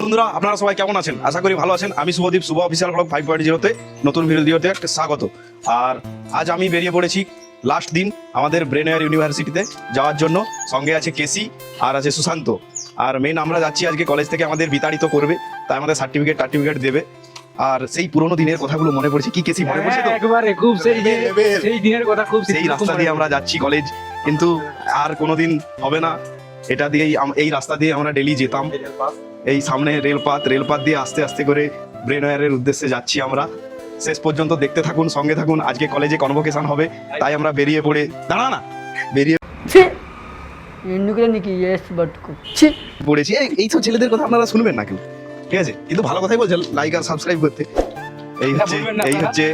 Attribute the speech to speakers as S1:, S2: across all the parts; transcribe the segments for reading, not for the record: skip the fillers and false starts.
S1: বন্ধুরা আপনারা সবাই কেমন আছেন? আশা করি ভালো আছেন। আমি শুভদীপ, শুভ অফিসিয়াল ব্লগ 5.0-তে নতুন ভিডিওতে স্বাগত। আর আজ আমি বেরিয়ে পড়েছি লাস্ট দিন আমাদের ব্রেনওয়্যার ইউনিভার্সিটিতে যাওয়ার জন্য। সঙ্গে আছে কেসি আর আছে সুশান্ত। আর মেন আমরা যাচ্ছি আজকে কলেজ থেকে আমাদের বিতাড়িত করবে, তাই আমাদের সার্টিফিকেট দেবে। আর সেই পুরোনো দিনের কথাগুলো মনে পড়ছে। কি কেসি মনে পড়ছে তো?
S2: একবারে খুব সেই দিনের কথা খুব
S1: সেই রাস্তা দিয়ে আমরা যাচ্ছি কলেজ, কিন্তু আর কোনোদিন হবে না। এটা দিয়েই এই রাস্তা দিয়ে আমরা ডেলি যেতাম। এই সামনে রেলপাত দিয়ে আস্তে আস্তে করে ব্রেনওয়্যারের উদ্দেশ্যে যাচ্ছি আমরা। শেষ পর্যন্ত দেখতে থাকুন, সঙ্গে থাকুন। আজকে কলেজে কনভোকেশন হবে, তাই আমরা বেরিয়ে পড়েছি। এই সব ছেলেদের কথা আপনারা শুনবেন না কেউ, ঠিক আছে? কিন্তু ভালো কথাই বলছেন, লাইক আর সাবস্ক্রাইব করতে। এই হচ্ছে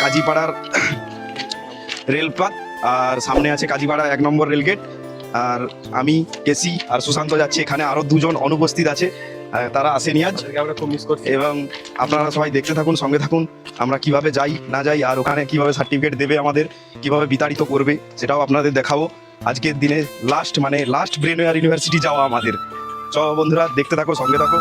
S1: কাজীপাড়ার রেলপাত, আর সামনে আছে কাজীপাড়া 1 নম্বর রেলগেট। আর আমি, কেসি আর সুশান্ত যাচ্ছি। এখানে আরো দুজন অনুপস্থিত আছে, তারা আসেনি আজ। এবং আপনারা সবাই দেখতে থাকুন, সঙ্গে থাকুন। আমরা কিভাবে যাই না যাই, আর ওখানে কিভাবে সার্টিফিকেট দেবে আমাদের, কিভাবে বিতাড়িত করবে, সেটাও আপনাদের দেখাবো। আজকের দিনে লাস্ট ব্রেনওয়্যার ইউনিভার্সিটি যাওয়া আমাদের। চলো বন্ধুরা, দেখতে থাকো, সঙ্গে থাকো।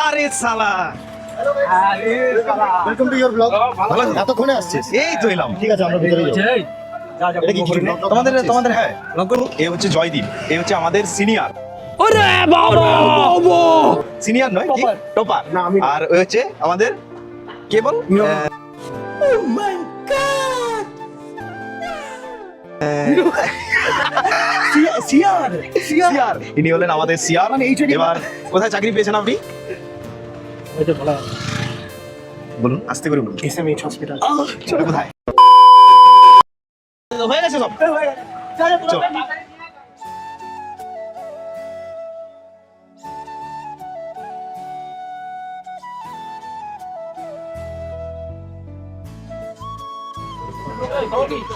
S1: আরে সালা,
S3: ওয়েলকাম টু ইওর ব্লগ। ভালো এতক্ষণে আসছিস?
S1: এই তো এলাম।
S3: ঠিক আছে, আমরা ভিতরে যাই। এটা কি কিছু
S1: তোমাদের হ্যাঁ, এ হচ্ছে জয়দীপ, এ হচ্ছে আমাদের সিনিয়র। সিনিয়র নয়, কি টপার।
S3: না, আমি
S1: আর ওই হচ্ছে আমাদের কেবল সিয়ার। ইনি হলেন আমাদের সিয়ার। এবার কোথায় চাকরি পেয়েছেন আপনি? বলুন, আস্তে করে বলুন।
S3: SMH hospital.
S1: চলো, কোথায়? হয়ে গেছে সব। চলো।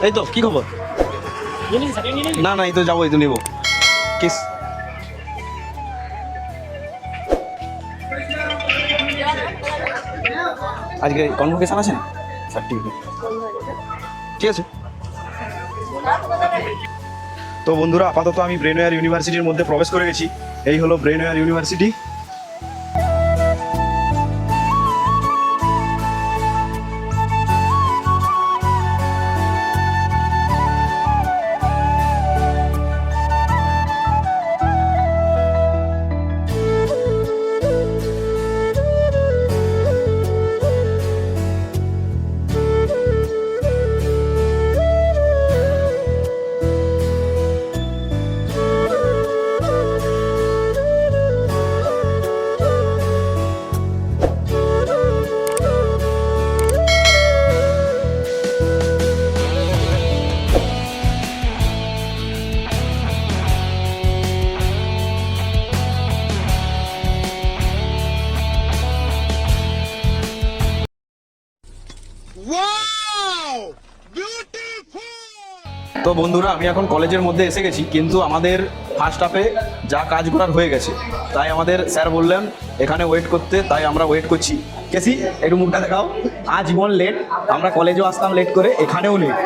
S1: এই তো, কি খবর? না এই তো যাবো, এই তো নেবো। কিস আজকে কনভোকেশন আছে না? সার্টিফিকেট ঠিক আছে। তো বন্ধুরা, আপাতত আমি ব্রেনওয়্যার ইউনিভার্সিটির মধ্যে প্রবেশ করে গেছি। এই হলো ব্রেনওয়্যার ইউনিভার্সিটি। তো বন্ধুরা, আমি এখন কলেজের মধ্যে এসে গেছি, কিন্তু আমাদের ফার্স্ট হাফে যা কাজ করার হয়ে গেছে, তাই আমাদের স্যার বললেন এখানে ওয়েট করতে, তাই আমরা ওয়েট করছি। কেসি, একটু মুখটা দেখাও। আজীবন লেট, আমরা কলেজেও আসতাম লেট করে, এখানেও লেট।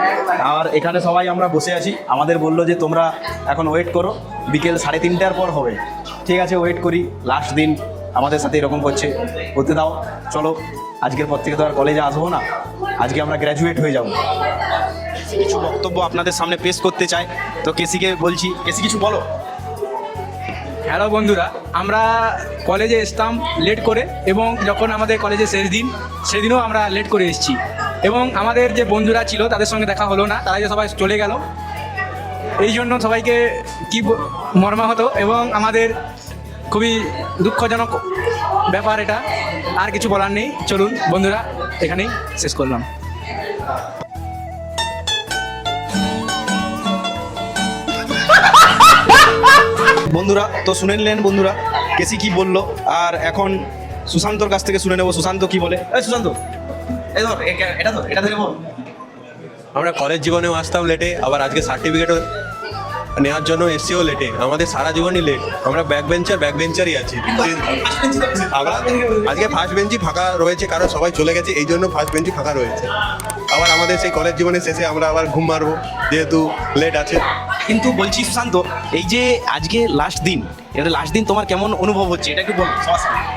S1: আর এখানে সবাই আমরা বসে আছি। আমাদের বললো যে তোমরা এখন ওয়েট করো, বিকেল 3:30টার পর হবে। ঠিক আছে, ওয়েট করি। লাস্ট দিন আমাদের সাথে এরকম করতে দাও। চলো, আজকের পর থেকে তো আর কলেজে আসবো না, আজকে আমরা গ্র্যাজুয়েট হয়ে যাব। কিছু বক্তব্য আপনাদের সামনে পেশ করতে চাই, তো কেসিকে বলছি। কেসি, কিছু বলো।
S2: হ্যালো বন্ধুরা, আমরা কলেজে এসতাম লেট করে, এবং যখন আমাদের কলেজে শেষ দিন, সেদিনও আমরা লেট করে এসেছি। এবং আমাদের যে বন্ধুরা ছিল তাদের সঙ্গে দেখা হলো না, তারা যে সবাই চলে গেল। এই জন্য সবাইকে কি মর্মাহত, এবং আমাদের খুবই দুঃখজনক ব্যাপার এটা। আর কিছু বলার নেই, চলুন বন্ধুরা, এখানেই শেষ করলাম।
S1: বন্ধুরা তো শুনে নিলেন বন্ধুরা কেসি কি বললো, আর এখন সুশান্তর কাছ থেকে শুনে নেবো সুশান্ত কি বলে। এই সুশান্ত, এই ধর এটা থেকে বল।
S4: আমরা কলেজ জীবনেও আসতাম লেটে, আবার আজকে সার্টিফিকেটও নেওয়ার জন্য এসেও লেটে। আমাদের সারা জীবনই লেট, আমরা ব্যাক বেঞ্চারই আছি। আমরা আজকে ফার্স্ট বেঞ্চই ফাঁকা রয়েছে, কারণ সবাই চলে গেছে, এই জন্য ফার্স্ট বেঞ্চই ফাঁকা রয়েছে। আবার আমাদের সেই কলেজ জীবনের শেষে আমরা আবার ঘুম মারবো, যেহেতু লেট আছে।
S1: কিন্তু বলছি সুশান্ত, এই যে আজকে লাস্ট দিন, এটা লাস্ট দিন তোমার কেমন অনুভব হচ্ছে এটা একটু বল।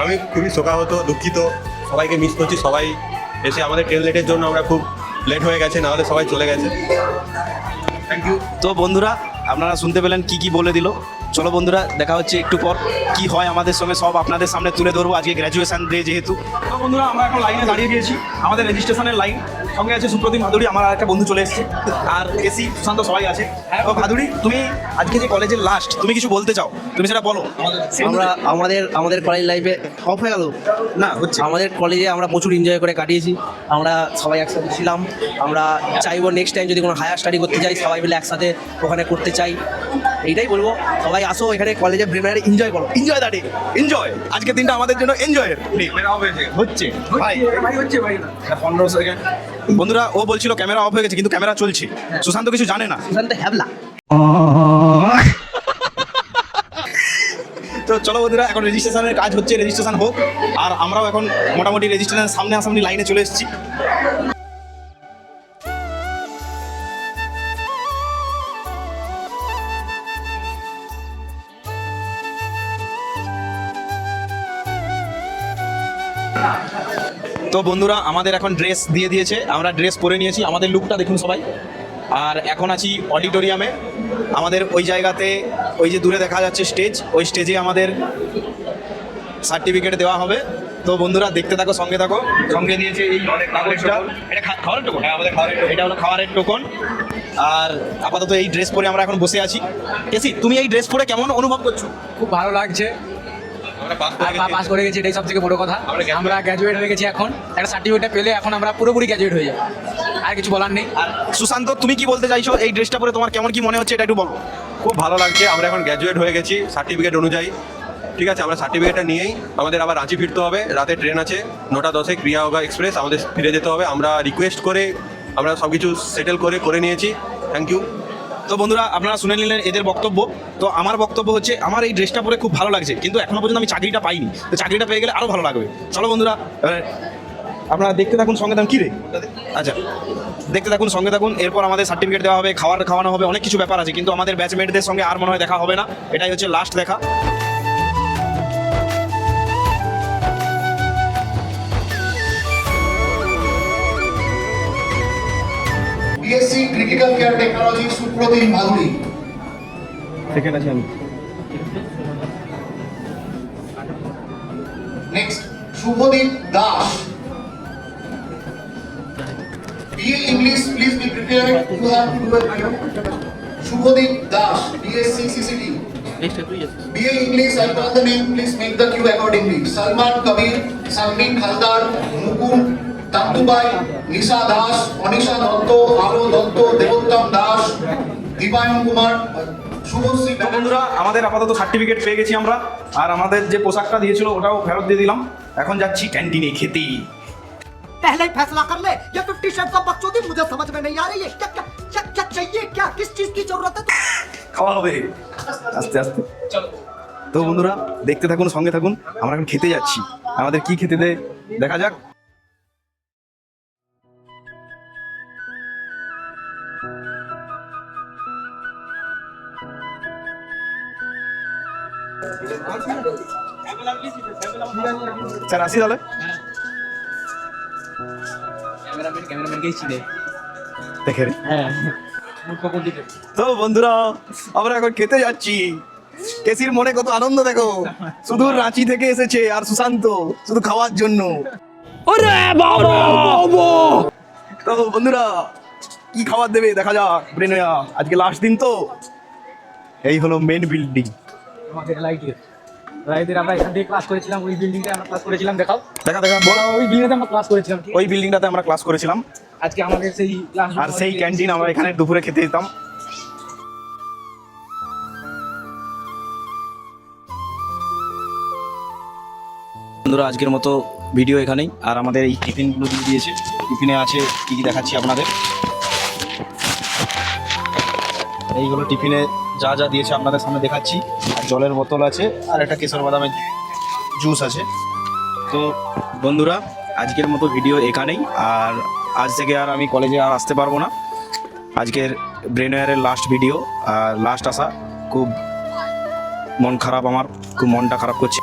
S4: আমি খুবই শোকাহত, দুঃখিত, সবাইকে মিস করছি। সবাই এসে আমাদের ট্রেন লেটের জন্য আমরা খুব লেট হয়ে গেছে, নাহলে সবাই চলে গেছে। Thank you.
S1: তো বন্ধুরা আপনারা শুনতে পেলেন কি বলে দিল। চলো বন্ধুরা দেখা হচ্ছে একটু পর, কি হয় আমাদের সঙ্গে সব আপনাদের সামনে তুলে ধরবো আজকে গ্র্যাজুয়েশন ডে যেহেতু। তো বন্ধুরা আমরা এখন লাইনে দাঁড়িয়ে গিয়েছি, আমাদের রেজিস্ট্রেশনের লাইন। সঙ্গে আছে সুপ্রদীপ, মাধুরী, আমার একটা বন্ধু চলে এসেছে, আর কেসি, সুশান্ত সবাই আছে। তো মাধুরী, তুমি আজকে যে কলেজের লাস্ট, তুমি কিছু বলতে চাও, তুমি সেটা বলো।
S5: আমরা আমাদের কলেজ লাইফে অফ হয়ে গেল
S1: না হচ্ছে
S5: আমাদের কলেজে আমরা প্রচুর এনজয় করে কাটিয়েছি। আমরা সবাই একসাথে ছিলাম। আমরা চাইবো নেক্সট টাইম যদি কোনো হায়ার স্টাডি করতে চাই সবাই মিলে একসাথে ওখানে করতে চাই। এইটাই বলবো, সবাই আসো এখানে কলেজে ব্রেনারে এনজয় করো।
S1: Enjoy that day, enjoy. আজকে দিনটা আমাদের জন্য এনজয়ের হচ্ছে ভাই। 15 সেকেন্ড। বন্ধুরা ও বলছিল ক্যামেরা অফ হয়ে গেছে, কিন্তু ক্যামেরা চলছে। সুশান্ত কিছু জানে না।
S5: সুশান্ত হ্যাবলা।
S1: তো চলো বন্ধুরা, এখন রেজিস্ট্রেশনের কাজ হচ্ছে, রেজিস্ট্রেশন হোক। আর আমরাও এখন মোটামুটি রেজিস্ট্রেশনের সামনে লাইনে চলে এসেছি। তো বন্ধুরা আমাদের এখন ড্রেস দিয়ে দিয়েছে, আমরা ড্রেস পরে নিয়েছি। আমাদের লুকটা দেখুন সবাই। আর এখন আছি অডিটোরিয়ামে, আমাদের ওই জায়গাতে, ওই যে দূরে দেখা যাচ্ছে স্টেজ, ওই স্টেজে আমাদের সার্টিফিকেট দেওয়া হবে। তো বন্ধুরা দেখতে থাকো, সঙ্গে থাকো। সঙ্গে দিয়েছে এই কাগজটা, এটা খাওয়ার টোকন। এটা হলো খাওয়ারের টোকন। আর আপাতত এই ড্রেস পরে আমরা এখন বসে আছি। কেসি, তুমি এই ড্রেস পরে কেমন অনুভব করছো?
S2: খুব ভালো লাগছে, পাস করে গেছি, এটাই সব থেকে বড় কথা। আমরা গ্র্যাজুয়েট হয়ে গেছি, এখন একটা সার্টিফিকেটটা পেলে এখন আমরা পুরোপুরি গ্র্যাজুয়েট হয়ে যাবো, আর কিছু বলার নেই।
S1: আর সুশান্ত, তুমি কি বলতে চাইছো এই ড্রেসটা পরে তোমার কেমন কি মনে হচ্ছে, এটা একটু বলো।
S4: খুব ভালো লাগছে, আমরা এখন গ্র্যাজুয়েট হয়ে গেছি সার্টিফিকেট অনুযায়ী। ঠিক আছে, আমরা সার্টিফিকেটটা নিয়েই আমাদের আবার রাঁচি ফিরতে হবে। রাতে ট্রেন আছে 9:10 ক্রিয়াওগা এক্সপ্রেস, আমাদের ফিরে যেতে হবে। আমরা রিকোয়েস্ট করে আমরা সব কিছু সেটেল করে নিয়েছি। Thank you.
S1: তো বন্ধুরা আপনারা শুনে নিলেন এদের বক্তব্য। তো আমার বক্তব্য হচ্ছে, আমার এই ড্রেসটা পরে খুব ভালো লাগছে, কিন্তু এখনো পর্যন্ত আমি চাকরিটা পাইনি। তো চাকরিটা পেয়ে গেলে আরও ভালো লাগবে। চলো বন্ধুরা, আপনারা দেখতে থাকুন, সঙ্গে থাকুন। কী রে, আচ্ছা, দেখতে থাকুন, সঙ্গে থাকুন। এরপর আমাদের সার্টিফিকেট দেওয়া হবে, খাওয়ানো হবে, অনেক কিছু ব্যাপার আছে। কিন্তু আমাদের ব্যাচমেটদের সঙ্গে আর মনে হয় দেখা হবে না, এটাই হচ্ছে লাস্ট দেখা।
S6: BSc critical care technology Supradip Madhuri.
S1: Second আছে আমি।
S6: Next Subhadeep Das. BA English, please be prepared. You have to do it, madam. Shubhodip Das, BSc CCT. BA English, I call the name, please make the queue accordingly. Salman Kabir, Sandeep Haldar, Mukund Tantubai, Nisha Das, Anisha Dotto, Alo Dotto, Devottam Das, Divayan Kumar, Shubhশ্রী।
S1: তো বন্ধুরা আমাদের আপাতত certificate পেয়ে গেছি আমরা, আর আমাদের যে পোশাকটা দিয়েছিল ওটাও ফেরত দিয়ে দিলাম। এখন যাচ্ছি ক্যান্টিনে খেতে।
S7: पहले ही फैसला कर ले, ये 50 शेड्स ऑफ बकचोदी मुझे समझ में नहीं आ रही है। क्या क्या क्या क्या चाहिए, क्या किस चीज की जरूरत है?
S1: খাওয়া হবে আস্তে আস্তে। তো বন্ধুরা দেখতে থাকুন, সঙ্গে থাকুন। আমরা এখন খেতে যাচ্ছি, আমাদের কি খেতে দেয় দেখা যাক। স্যার আসি তাহলে।
S2: ক্যামেরাম্যানকেই চিনে
S1: দেখে রে।
S2: হ্যাঁ, মূর্খ পন্ডিতের।
S1: তো বন্ধুরা আমরা এখন খেতে যাচ্ছি। কেসির মনে কত আনন্দ দেখো, শুধু রাঁচি থেকে এসেছে আর সুশান্ত শুধু খাওয়ার জন্য। তো বন্ধুরা কি খাবার দেবে দেখা যাক। ব্রেনয়া আজকে লাস্ট দিন তো। এই হলো মেন বিল্ডিং।
S2: আমাদের লাইটের আমরা এখান থেকে ক্লাস করেছিলাম, ওই বিল্ডিংটা আমরা ক্লাস করেছিলাম। দেখাও
S1: দেখা বল।
S2: ওই বিল্ডিংটাতে আমরা ক্লাস করেছিলাম, ঠিক আছে?
S1: ওই বিল্ডিংটাতে আমরা ক্লাস করেছিলাম।
S2: আজকে আমাদের সেই ক্লাস
S1: আর সেই ক্যান্টিন আমরা এখানে দুপুরে খেতে যেতাম। বন্ধুরা আজকের মতো ভিডিও এখানেই। আর আমাদের এই টিফিনগুলো দিয়ে দিয়েছে, টিফিনে আছে কী কী দেখাচ্ছি আপনাদের। এইগুলো টিফিনে যা যা দিয়েছে আপনাদের সামনে দেখাচ্ছি। আর জলের বোতল আছে, আর একটা কেশর বাদামের জুস আছে। তো বন্ধুরা আজকের মতো ভিডিও এখানেই। আর আজ থেকে আর আমি কলেজে আর আসতে পারবো না। আজকের ব্রেনওয়্যারের লাস্ট ভিডিও আর লাস্ট আসা। খুব মন খারাপ, আমার খুব মনটা খারাপ করছে।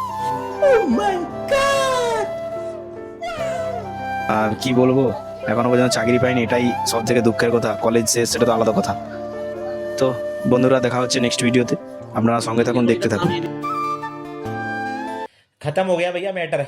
S1: আর কি বলবো, এখনো পর্যন্ত চাকরি পাইনি, এটাই সব থেকে দুঃখের কথা। কলেজ শেষ সেটা তো আলাদা কথা। তো বন্ধুরা দেখা হচ্ছে নেক্সট ভিডিওতে, আপনারা সঙ্গে থাকুন, দেখতে থাকুন।
S8: खत्म हो गया भैया मैटर।